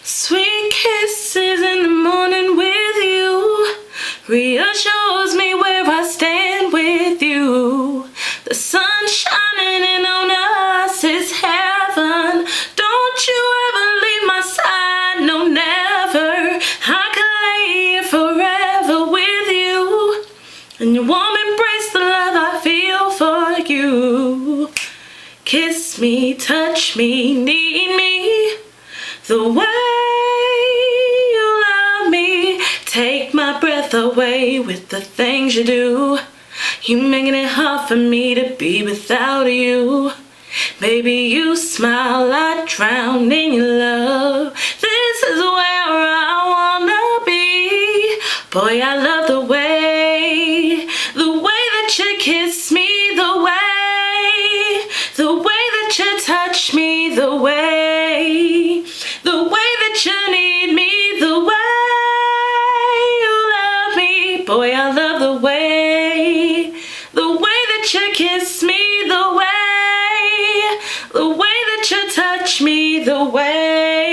Sweet kisses in the morning with you reassures me where I stand with you. The sun shining in on us is heaven. Don't you ever leave my side, no never. I could lay here forever with you, and your warm embrace, the love I feel for you. Kiss me, touch me, need me the way you love me. Take my breath away with the things you do. You making it hard for me to be without you. Baby, you smile, I drown in your love. This is where I wanna be. Boy, I love the way that you kiss me, the way that you touch me, the way that you need me, the way you love me. Boy, I love the way that you kiss me, the way that you touch me, the way